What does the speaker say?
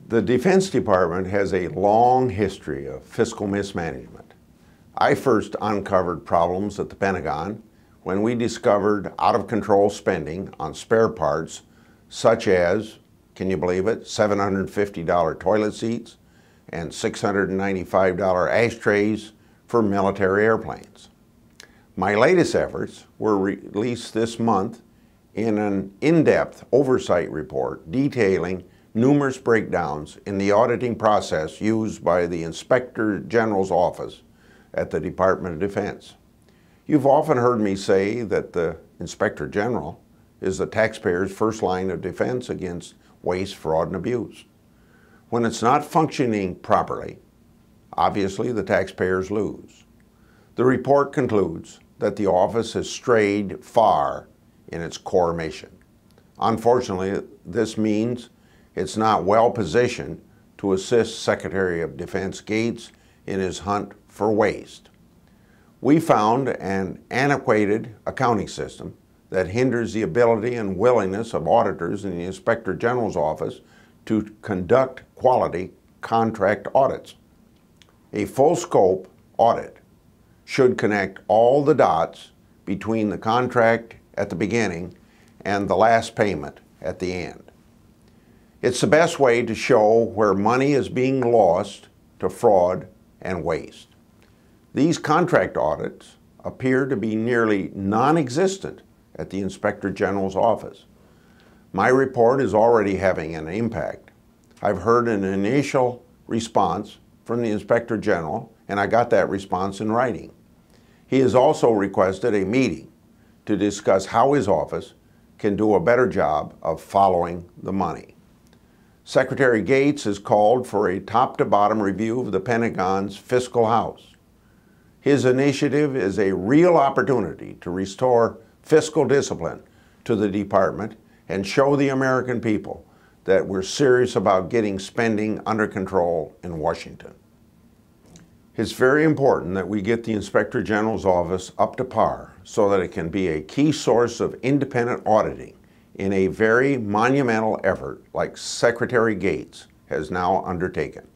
The Defense Department has a long history of fiscal mismanagement. I first uncovered problems at the Pentagon when we discovered out-of-control spending on spare parts such as, can you believe it, $750 toilet seats and $695 ashtrays for military airplanes. My latest efforts were released this month in an in-depth oversight report detailing numerous breakdowns in the auditing process used by the Inspector General's office at the Department of Defense. You've often heard me say that the Inspector General is the taxpayer's first line of defense against waste, fraud, and abuse. When it's not functioning properly, obviously the taxpayers lose. The report concludes that the office has strayed far in its core mission. Unfortunately, this means it's not well positioned to assist Secretary of Defense Gates in his hunt for waste. We found an antiquated accounting system that hinders the ability and willingness of auditors in the Inspector General's office to conduct quality contract audits. A full-scope audit should connect all the dots between the contract at the beginning and the last payment at the end. It's the best way to show where money is being lost to fraud and waste. These contract audits appear to be nearly non-existent at the Inspector General's office. My report is already having an impact. I've heard an initial response from the Inspector General, and I got that response in writing. He has also requested a meeting to discuss how his office can do a better job of following the money. Secretary Gates has called for a top-to-bottom review of the Pentagon's fiscal house. His initiative is a real opportunity to restore fiscal discipline to the department and show the American people that we're serious about getting spending under control in Washington. It's very important that we get the Inspector General's office up to par so that it can be a key source of independent auditing in a very monumental effort like Secretary Gates has now undertaken.